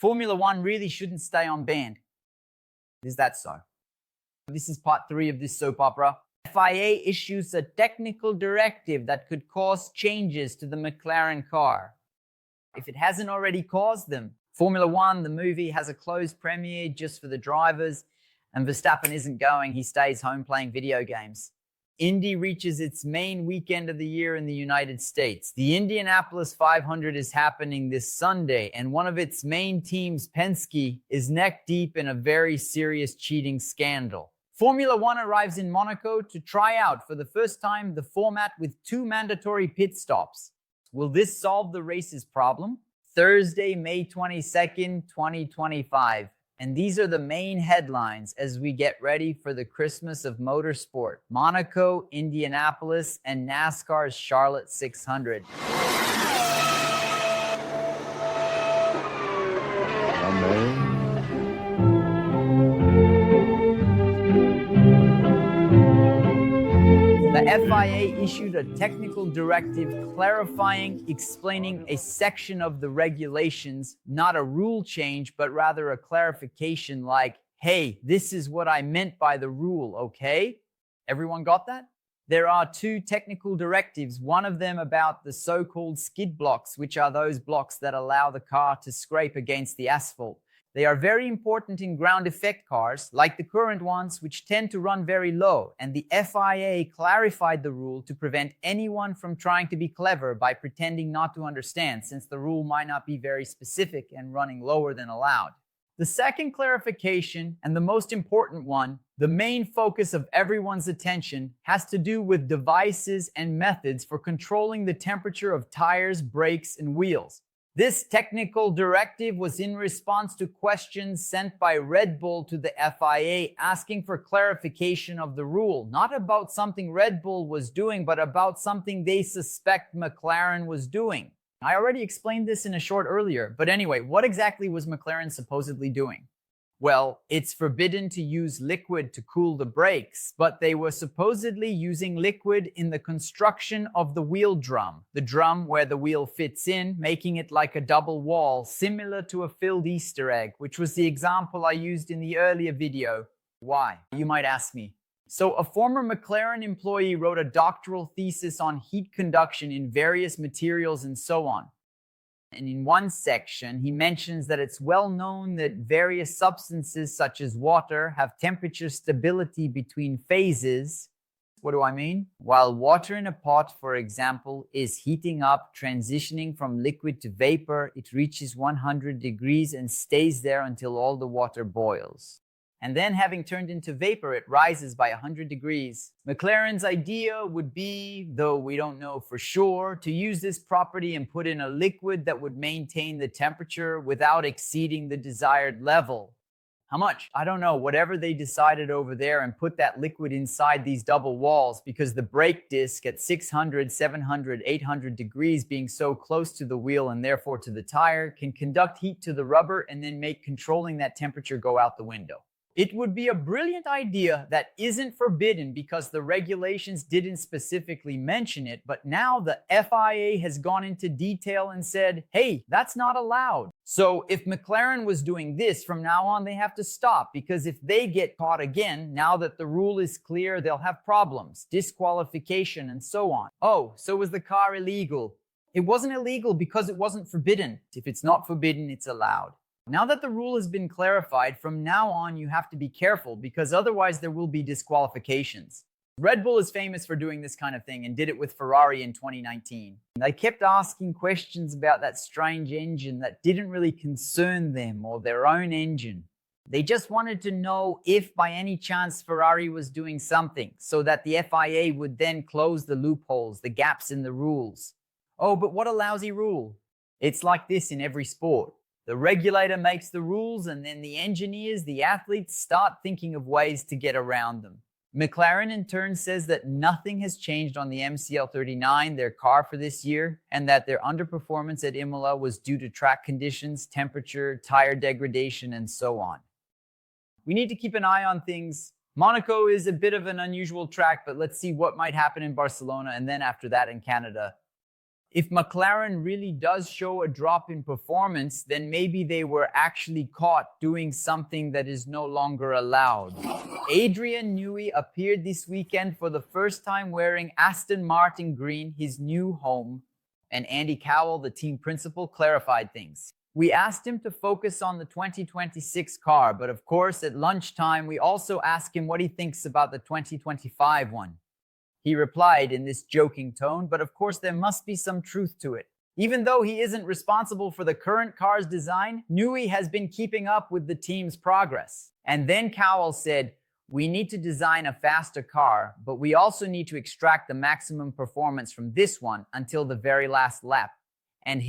Formula One really shouldn't stay on band. Is that so? This is part 3 of this soap opera. FIA issues a technical directive that could cause changes to the McLaren car. If it hasn't already caused them, Formula One, the movie, has a closed premiere just for the drivers, and Verstappen isn't going. He stays home playing video games. Indy reaches its main weekend of the year in the United States. The Indianapolis 500 is happening this Sunday, and one of its main teams, Penske, is neck deep in a very serious cheating scandal. Formula One arrives in Monaco to try out for the first time the format with 2 mandatory pit stops. Will this solve the race's problem? Thursday, May 22nd, 2025. And these are the main headlines as we get ready for the Christmas of motorsport: Monaco, Indianapolis, and NASCAR's Charlotte 600. The FIA issued a technical directive clarifying, explaining a section of the regulations, not a rule change, but rather a clarification like, hey, this is what I meant by the rule, okay? Everyone got that? There are 2 technical directives, one of them about the so-called skid blocks, which are those blocks that allow the car to scrape against the asphalt. They are very important in ground effect cars, like the current ones, which tend to run very low, and the FIA clarified the rule to prevent anyone from trying to be clever by pretending not to understand, since the rule might not be very specific and running lower than allowed. The second clarification, and the most important one, the main focus of everyone's attention, has to do with devices and methods for controlling the temperature of tires, brakes, and wheels. This technical directive was in response to questions sent by Red Bull to the FIA asking for clarification of the rule, not about something Red Bull was doing, but about something they suspect McLaren was doing. I already explained this in a short earlier, but anyway, what exactly was McLaren supposedly doing? Well, it's forbidden to use liquid to cool the brakes, but they were supposedly using liquid in the construction of the wheel drum, the drum where the wheel fits in, making it like a double wall, similar to a filled Easter egg, which was the example I used in the earlier video. Why? You might ask me. So a former McLaren employee wrote a doctoral thesis on heat conduction in various materials and so on. And in one section, he mentions that it's well known that various substances such as water have temperature stability between phases. What do I mean? While water in a pot, for example, is heating up, transitioning from liquid to vapor, it reaches 100 degrees and stays there until all the water boils. And then, having turned into vapor, it rises by 100 degrees. McLaren's idea would be, though we don't know for sure, to use this property and put in a liquid that would maintain the temperature without exceeding the desired level. How much? I don't know, whatever they decided over there, and put that liquid inside these double walls, because the brake disc at 600, 700, 800 degrees, being so close to the wheel and therefore to the tire, can conduct heat to the rubber and then make controlling that temperature go out the window. It would be a brilliant idea that isn't forbidden because the regulations didn't specifically mention it, but now the FIA has gone into detail and said, hey, that's not allowed. So if McLaren was doing this, from now on they have to stop, because if they get caught again, now that the rule is clear, they'll have problems, disqualification, and so on. Oh, so was the car illegal? It wasn't illegal because it wasn't forbidden. If it's not forbidden, it's allowed. Now that the rule has been clarified, from now on you have to be careful, because otherwise there will be disqualifications. Red Bull is famous for doing this kind of thing and did it with Ferrari in 2019. They kept asking questions about that strange engine that didn't really concern them or their own engine. They just wanted to know if by any chance Ferrari was doing something, so that the FIA would then close the loopholes, the gaps in the rules. Oh, but what a lousy rule. It's like this in every sport. The regulator makes the rules, and then the engineers, the athletes, start thinking of ways to get around them. McLaren in turn says that nothing has changed on the MCL39, their car for this year, and that their underperformance at Imola was due to track conditions, temperature, tire degradation, and so on. We need to keep an eye on things. Monaco is a bit of an unusual track, but let's see what might happen in Barcelona, and then after that in Canada. If McLaren really does show a drop in performance, then maybe they were actually caught doing something that is no longer allowed. Adrian Newey appeared this weekend for the first time wearing Aston Martin green, his new home, and Andy Cowell, the team principal, clarified things. We asked him to focus on the 2026 car, but of course at lunchtime we also asked him what he thinks about the 2025 one. He replied in this joking tone, but of course there must be some truth to it. Even though he isn't responsible for the current car's design, Newey has been keeping up with the team's progress. And then Cowell said, "We need to design a faster car, but we also need to extract the maximum performance from this one until the very last lap." And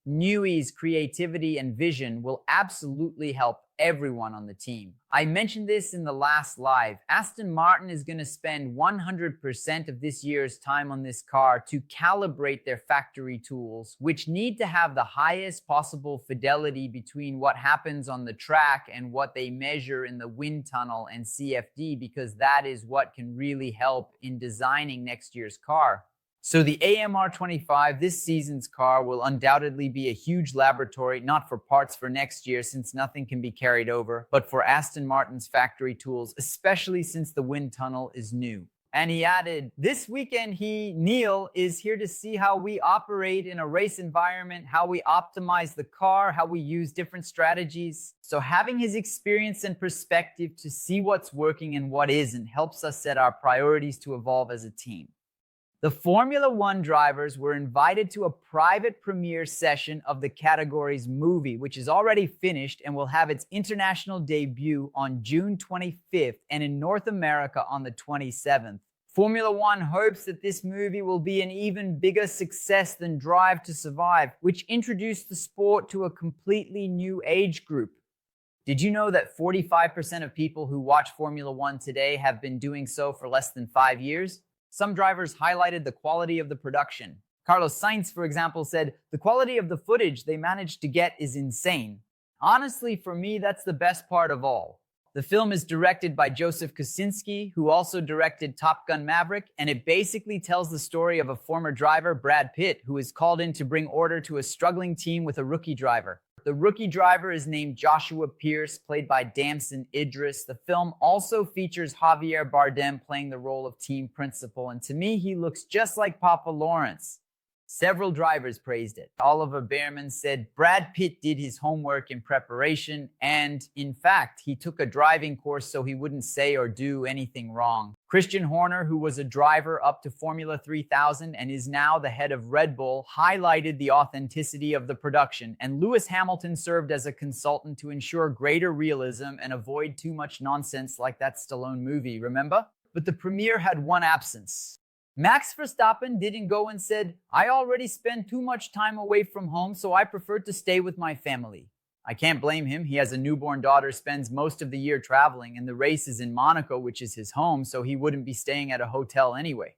Newey's creativity and vision will absolutely help everyone on the team. I mentioned this in the last live. Aston Martin is going to spend 100% of this year's time on this car to calibrate their factory tools, which need to have the highest possible fidelity between what happens on the track and what they measure in the wind tunnel and CFD, because that is what can really help in designing next year's car. So the AMR25, this season's car, will undoubtedly be a huge laboratory, not for parts for next year since nothing can be carried over, but for Aston Martin's factory tools, especially since the wind tunnel is new. And he added, "This weekend Neil, is here to see how we operate in a race environment, how we optimize the car, how we use different strategies." So having his experience and perspective to see what's working and what isn't helps us set our priorities to evolve as a team. The Formula One drivers were invited to a private premiere session of the category's movie, which is already finished and will have its international debut on June 25th and in North America on the 27th. Formula One hopes that this movie will be an even bigger success than Drive to Survive, which introduced the sport to a completely new age group. Did you know that 45% of people who watch Formula One today have been doing so for less than 5 years? Some drivers highlighted the quality of the production. Carlos Sainz, for example, said, "The quality of the footage they managed to get is insane." Honestly, for me, that's the best part of all. The film is directed by Joseph Kosinski, who also directed Top Gun Maverick, and it basically tells the story of a former driver, Brad Pitt, who is called in to bring order to a struggling team with a rookie driver. The rookie driver is named Joshua Pierce, played by Damson Idris. The film also features Javier Bardem playing the role of team principal, and to me, he looks just like Papa Lawrence. Several drivers praised it. Oliver Behrman said Brad Pitt did his homework in preparation, and in fact, he took a driving course so he wouldn't say or do anything wrong. Christian Horner, who was a driver up to Formula 3000 and is now the head of Red Bull, highlighted the authenticity of the production, and Lewis Hamilton served as a consultant to ensure greater realism and avoid too much nonsense like that Stallone movie, remember? But the premiere had one absence. Max Verstappen didn't go and said, "I already spend too much time away from home, so I prefer to stay with my family." I can't blame him. He has a newborn daughter, spends most of the year traveling, and the race is in Monaco, which is his home, so he wouldn't be staying at a hotel anyway.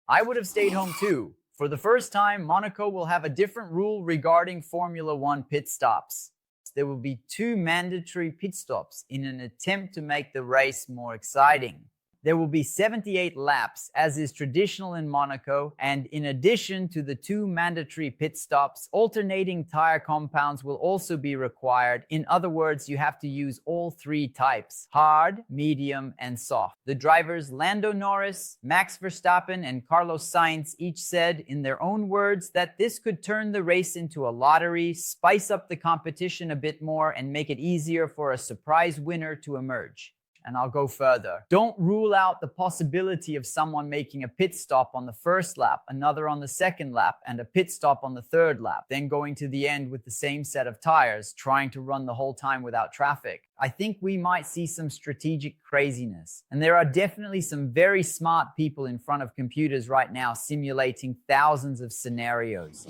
I would have stayed home too. For the first time, Monaco will have a different rule regarding Formula One pit stops. There will be 2 mandatory pit stops in an attempt to make the race more exciting. There will be 78 laps, as is traditional in Monaco, and in addition to the 2 mandatory pit stops, alternating tire compounds will also be required. In other words, you have to use all 3 types: hard, medium, and soft. The drivers Lando Norris, Max Verstappen, and Carlos Sainz each said in their own words that this could turn the race into a lottery, spice up the competition a bit more, and make it easier for a surprise winner to emerge. And I'll go further. Don't rule out the possibility of someone making a pit stop on the first lap, another on the second lap, and a pit stop on the third lap, then going to the end with the same set of tires, trying to run the whole time without traffic. I think we might see some strategic craziness. And there are definitely some very smart people in front of computers right now simulating thousands of scenarios.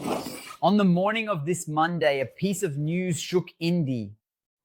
On the morning of this Monday, a piece of news shook Indy.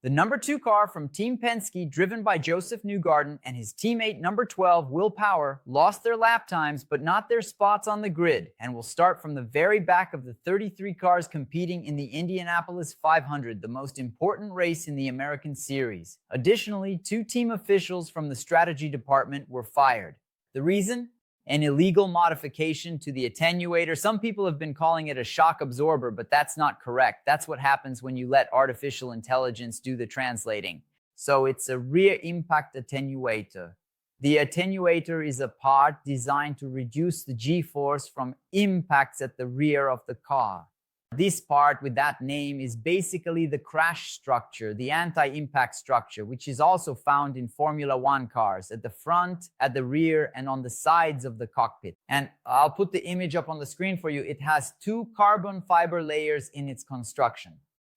The number 2 car from Team Penske, driven by Joseph Newgarden and his teammate number 12, Will Power, lost their lap times but not their spots on the grid, and will start from the very back of the 33 cars competing in the Indianapolis 500, the most important race in the American Series. Additionally, 2 team officials from the strategy department were fired. The reason? an illegal modification to the attenuator. Some people have been calling it a shock absorber, but that's not correct. That's what happens when you let artificial intelligence do the translating. So it's a rear impact attenuator. The attenuator is a part designed to reduce the G-force from impacts at the rear of the car. This part with that name is basically the crash structure, the anti-impact structure, which is also found in Formula One cars at the front, at the rear, and on the sides of the cockpit. And I'll put the image up on the screen for you. It has 2 carbon fiber layers in its construction.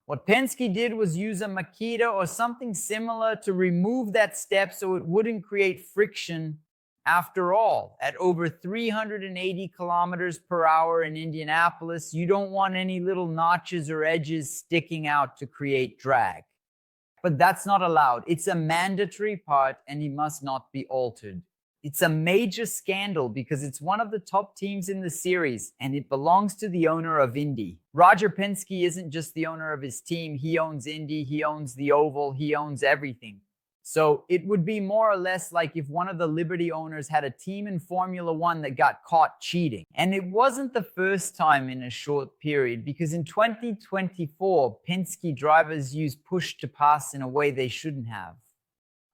What Penske did was use a Makita or something similar to remove that step so it wouldn't create friction. After all, at over 380 kilometers per hour in Indianapolis, you don't want any little notches or edges sticking out to create drag. But that's not allowed. It's a mandatory part and it must not be altered. It's a major scandal because it's one of the top teams in the series and it belongs to the owner of Indy. Roger Penske isn't just the owner of his team. He owns Indy, he owns the oval, he owns everything. So it would be more or less like if one of the Liberty owners had a team in Formula One that got caught cheating. And it wasn't the first time in a short period, because in 2024, Penske drivers used push to pass in a way they shouldn't have.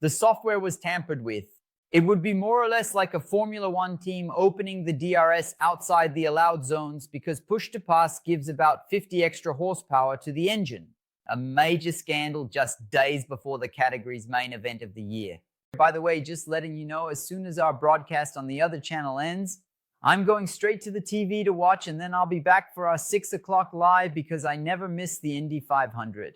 The software was tampered with. It would be more or less like a Formula One team opening the DRS outside the allowed zones because push to pass gives about 50 extra horsepower to the engine. A major scandal just days before the category's main event of the year. By the way, just letting you know, as soon as our broadcast on the other channel ends, I'm going straight to the TV to watch, and then I'll be back for our 6 o'clock live because I never miss the Indy 500.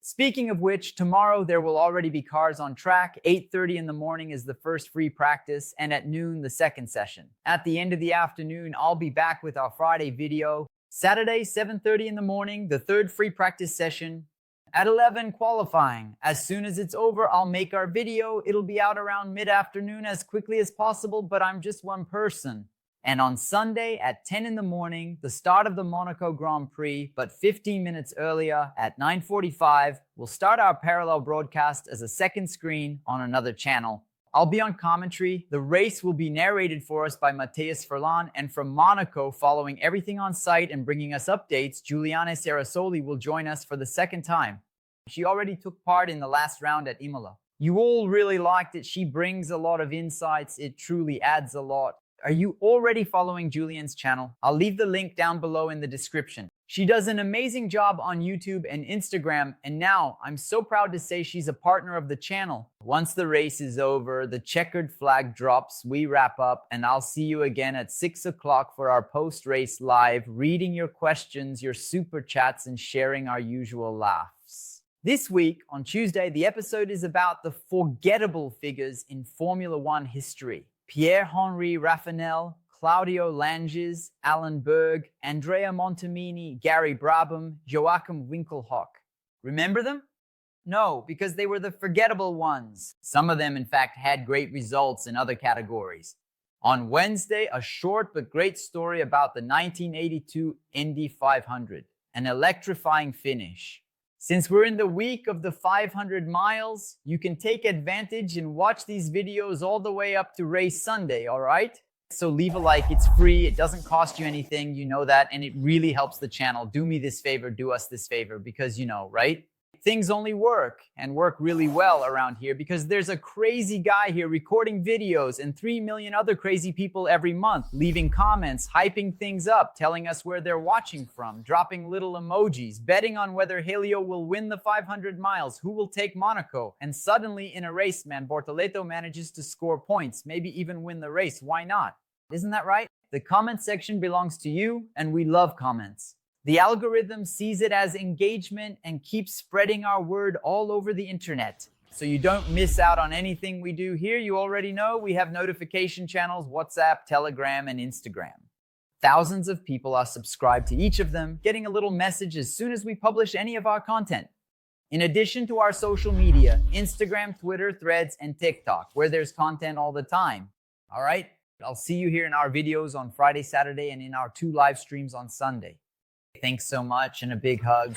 Speaking of which, tomorrow there will already be cars on track. 8:30 in the morning is the first free practice, and at noon, the second session. At the end of the afternoon, I'll be back with our Friday video. Saturday, 7:30 in the morning, the third free practice session. At 11, qualifying. As soon as it's over, I'll make our video. It'll be out around mid-afternoon as quickly as possible, but I'm just one person. And on Sunday at 10 in the morning, the start of the Monaco Grand Prix, but 15 minutes earlier at 9:45, we'll start our parallel broadcast as a second screen on another channel. I'll be on commentary. The race will be narrated for us by Matthias Furlan, and from Monaco, following everything on site and bringing us updates, Giuliana Cerasoli will join us for the second time. She already took part in the last round at Imola. You all really liked it. She brings a lot of insights. It truly adds a lot. Are you already following Julian's channel? I'll leave the link down below in the description. She does an amazing job on YouTube and Instagram, and now I'm so proud to say she's a partner of the channel. Once the race is over, the checkered flag drops, we wrap up, and I'll see you again at 6 o'clock for our post-race live, reading your questions, your super chats, and sharing our usual laughs. This week, on Tuesday, the episode is about the forgettable figures in Formula One history. Pierre-Henri Raffinel, Claudio Langes, Alan Berg, Andrea Montemini, Gary Brabham, Joachim Winkelhock. Remember them? No, because they were the forgettable ones. Some of them, in fact, had great results in other categories. On Wednesday, a short but great story about the 1982 Indy 500, an electrifying finish. Since we're in the week of the 500 miles, you can take advantage and watch these videos all the way up to race Sunday, all right? So leave a like, it's free, it doesn't cost you anything, you know that, and it really helps the channel. Do me this favor, do us this favor, because you know, right? Things only work, and work really well around here, because there's a crazy guy here recording videos and 3 million other crazy people every month, leaving comments, hyping things up, telling us where they're watching from, dropping little emojis, betting on whether Helio will win the 500 miles, who will take Monaco, and suddenly in a race, man, Bortoleto manages to score points, maybe even win the race. Why not? Isn't that right? The comment section belongs to you, and we love comments. The algorithm sees it as engagement and keeps spreading our word all over the internet. So you don't miss out on anything we do here. You already know we have notification channels, WhatsApp, Telegram, and Instagram. Thousands of people are subscribed to each of them, getting a little message as soon as we publish any of our content. In addition to our social media, Instagram, Twitter, Threads, and TikTok, where there's content all the time. All right? I'll see you here in our videos on Friday, Saturday, and in our 2 live streams on Sunday. Thanks so much, and a big hug.